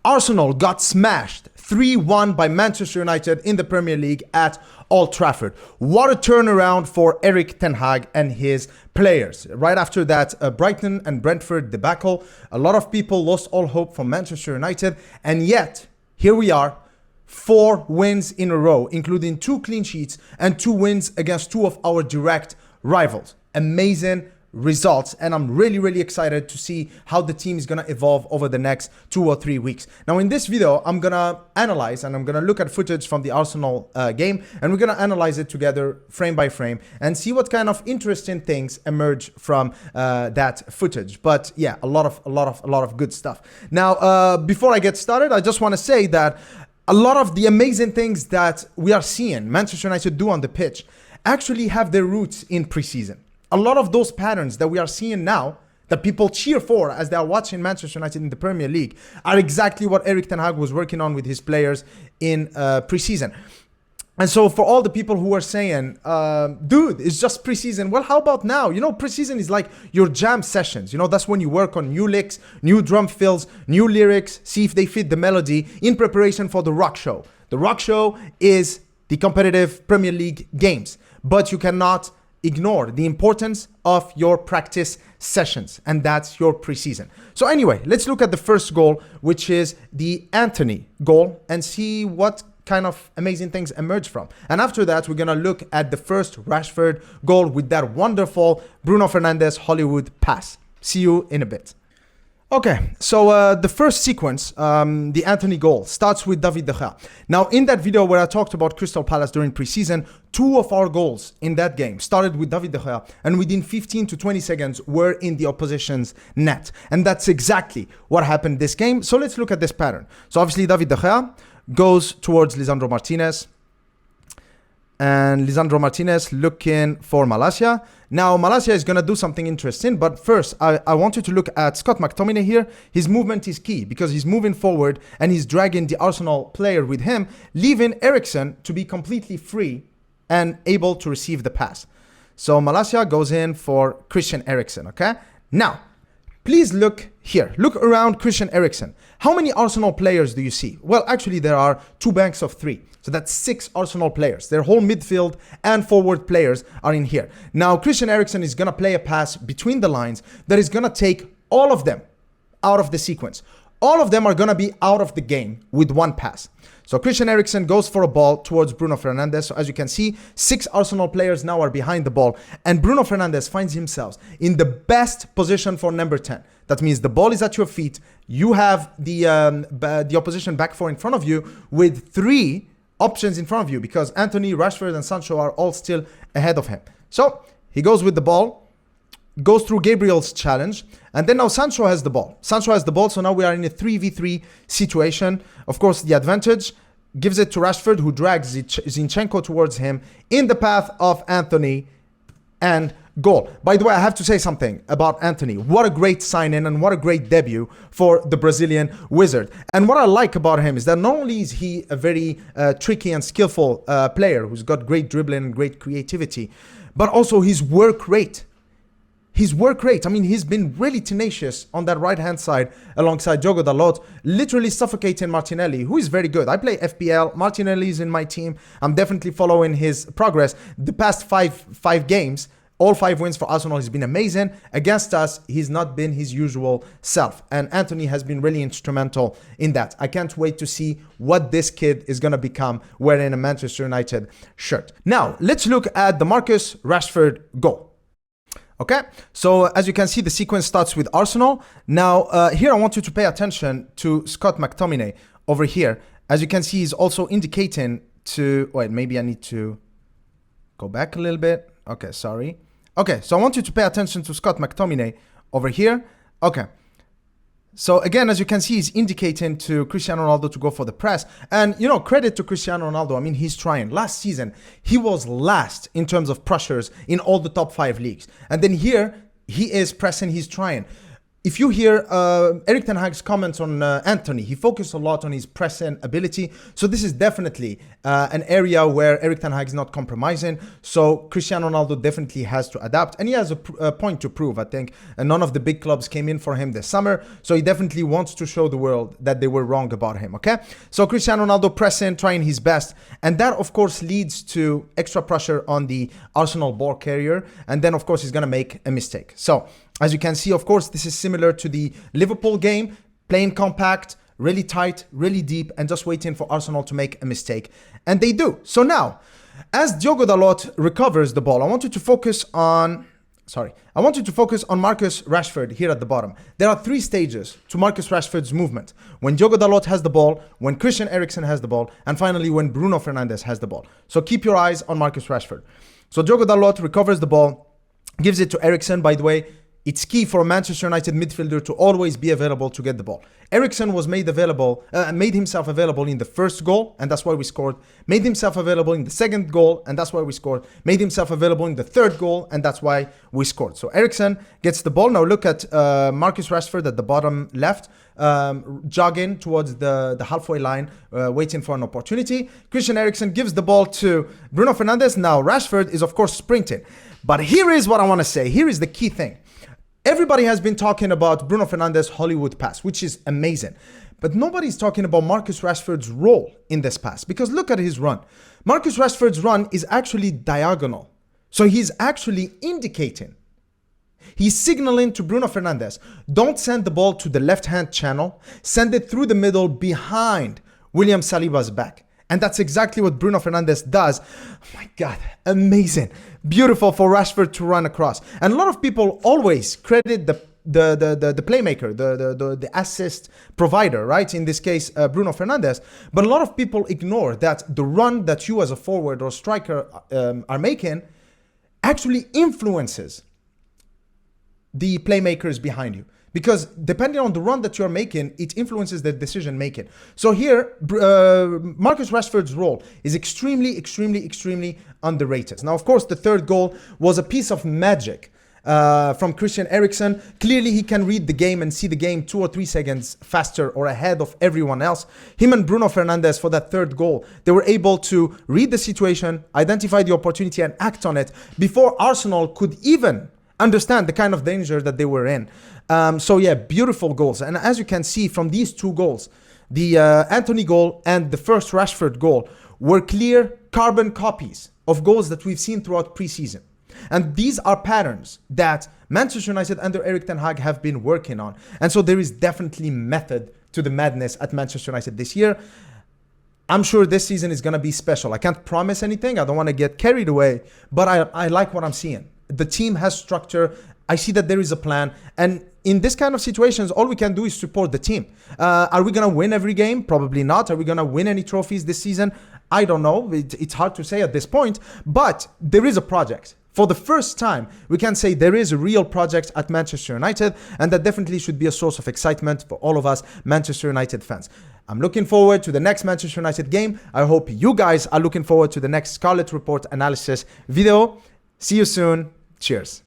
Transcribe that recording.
Arsenal got smashed 3-1 by Manchester United in the Premier League at Old Trafford. What a turnaround for Erik Ten Hag and his players. Right after that Brighton and Brentford debacle, a lot of people lost all hope from Manchester United, and yet here we are, 4 wins in a row, including 2 clean sheets and 2 wins against 2 of our direct rivals. Amazing results, and I'm really excited to see how the team is going to evolve over the next 2 or 3 weeks. Now in this video, I'm going to analyze and I'm going to look at footage from the Arsenal game, and we're going to analyze it together frame by frame and see what kind of interesting things emerge from that footage. But yeah, a lot of good stuff. Now before I get started, I just want to say that a lot of the amazing things that we are seeing Manchester United do on the pitch actually have their roots in preseason. A lot of those patterns that we are seeing now, that people cheer for as they are watching Manchester United in the Premier League, are exactly what Erik Ten Hag was working on with his players in preseason. And so for all the people who are saying, dude, it's just preseason. Well, how about now? You know, preseason is like your jam sessions. You know, that's when you work on new licks, new drum fills, new lyrics, see if they fit the melody in preparation for the rock show. The rock show is the competitive Premier League games, but you cannot ignore the importance of your practice sessions, and that's your preseason. So anyway, let's look at the first goal, which is the Antony goal, and see what kind of amazing things emerge from. And after that, we're gonna look at the first Rashford goal with that wonderful Bruno Fernandes Hollywood pass. See you in a bit. Okay, so the first sequence, the Antony goal, starts with David De Gea. Now, in that video where I talked about Crystal Palace during preseason, 2 of our goals in that game started with David De Gea, and within 15 to 20 seconds were in the opposition's net. And that's exactly what happened this game. So let's look at this pattern. So obviously David De Gea goes towards Lisandro Martinez, and Lisandro Martinez looking for Malacia. Now Malacia is going to do something interesting, but first I want you to look at Scott McTominay here. His movement is key because he's moving forward and he's dragging the Arsenal player with him, leaving Eriksen to be completely free and able to receive the pass. So Malacia goes in for Christian Eriksen, okay? Now, please look here. Look around Christian Eriksen. How many Arsenal players do you see? Well, actually there are 2 banks of 3. So that's 6 Arsenal players. Their whole midfield and forward players are in here. Now, Christian Eriksen is going to play a pass between the lines that is going to take all of them out of the sequence. All of them are going to be out of the game with 1 pass. So Christian Eriksen goes for a ball towards Bruno Fernandes. So as you can see, 6 Arsenal players now are behind the ball, and Bruno Fernandes finds himself in the best position for number 10. That means the ball is at your feet. You have the opposition back 4 in front of you with 3 options in front of you, because Antony, Rashford and Sancho are all still ahead of him. So he goes with the ball, goes through Gabriel's challenge, and then now Sancho has the ball. Sancho has the ball, so now we are in a 3v3 situation. Of course, the advantage gives it to Rashford, who drags Zinchenko towards him in the path of Antony, and goal. By the way, I have to say something about Antony. What a great sign-in and what a great debut for the Brazilian wizard. And what I like about him is that not only is he a very tricky and skillful player who's got great dribbling and great creativity, but also his work rate. His work rate, I mean, he's been really tenacious on that right-hand side alongside Diogo Dalot, literally suffocating Martinelli, who is very good. I play FPL. Martinelli is in my team. I'm definitely following his progress. The past five games, all 5 wins for Arsenal, has been amazing. Against us, he's not been his usual self. And Antony has been really instrumental in that. I can't wait to see what this kid is going to become wearing a Manchester United shirt. Now, let's look at the Marcus Rashford goal. Okay, so as you can see, the sequence starts with Arsenal. Now, here I want you to pay attention to Scott McTominay over here. As you can see, he's also indicating to... Wait, maybe I need to go back a little bit. Okay, sorry. Okay, so I want you to pay attention to Scott McTominay over here. Okay. So again, as you can see, he's indicating to Cristiano Ronaldo to go for the press. And, you know, credit to Cristiano Ronaldo. I mean, he's trying. Last season, he was last in terms of pressures in all the top 5 leagues. And then here, he is pressing, he's trying. if you hear Erik ten Hag's comments on Anthony, he focused a lot on his pressing ability. So this is definitely an area where Erik ten Hag is not compromising. So Cristiano Ronaldo definitely has to adapt. And he has a point to prove, I think. And none of the big clubs came in for him this summer. So he definitely wants to show the world that they were wrong about him, okay? So Cristiano Ronaldo pressing, trying his best. And that, of course, leads to extra pressure on the Arsenal ball carrier. And then, of course, he's going to make a mistake. So as you can see, of course, this is similar to the Liverpool game, playing compact, really tight, really deep, and just waiting for Arsenal to make a mistake. And they do. So now, as Diogo Dalot recovers the ball, I want you to focus on Marcus Rashford here at the bottom. There are 3 stages to Marcus Rashford's movement. When Diogo Dalot has the ball, when Christian Eriksen has the ball, and finally when Bruno Fernandes has the ball. So keep your eyes on Marcus Rashford. So Diogo Dalot recovers the ball, gives it to Eriksen. By the way, it's key for a Manchester United midfielder to always be available to get the ball. Eriksen was made himself available in the first goal, and that's why we scored. Made himself available in the second goal, and that's why we scored. Made himself available in the third goal, and that's why we scored. So Eriksen gets the ball. Now look at Marcus Rashford at the bottom left, jogging towards the halfway line, waiting for an opportunity. Christian Eriksen gives the ball to Bruno Fernandes. Now Rashford is, of course, sprinting. But here is what I want to say. Here is the key thing. Everybody has been talking about Bruno Fernandes' Hollywood pass, which is amazing. But nobody's talking about Marcus Rashford's role in this pass. Because look at his run. Marcus Rashford's run is actually diagonal. So he's actually indicating. He's signaling to Bruno Fernandes, don't send the ball to the left-hand channel. Send it through the middle behind William Saliba's back. And that's exactly what Bruno Fernandes does. Oh my God, amazing. Beautiful for Rashford to run across. And a lot of people always credit the playmaker, the assist provider, right? In this case, Bruno Fernandes. But a lot of people ignore that the run that you as a forward or striker are making actually influences the playmakers behind you. Because depending on the run that you're making, it influences the decision making. So here, Marcus Rashford's role is extremely underrated. Now, of course, the third goal was a piece of magic from Christian Eriksen. Clearly, he can read the game and see the game 2 or 3 seconds faster or ahead of everyone else. Him and Bruno Fernandes for that third goal, they were able to read the situation, identify the opportunity, and act on it before Arsenal could even understand the kind of danger that they were in. So yeah, beautiful goals. And as you can see from these 2 goals, the Anthony goal and the first Rashford goal were clear carbon copies of goals that we've seen throughout preseason. And these are patterns that Manchester United under Erik ten Hag have been working on. And so there is definitely method to the madness at Manchester United this year. I'm sure this season is going to be special. I can't promise anything. I don't want to get carried away, but I like what I'm seeing. The team has structure. I see that there is a plan. And in this kind of situations, all we can do is support the team. Are we going to win every game? Probably not. Are we going to win any trophies this season? I don't know. It's hard to say at this point. But there is a project. For the first time, we can say there is a real project at Manchester United. And that definitely should be a source of excitement for all of us Manchester United fans. I'm looking forward to the next Manchester United game. I hope you guys are looking forward to the next Scarlet Report analysis video. See you soon. Cheers.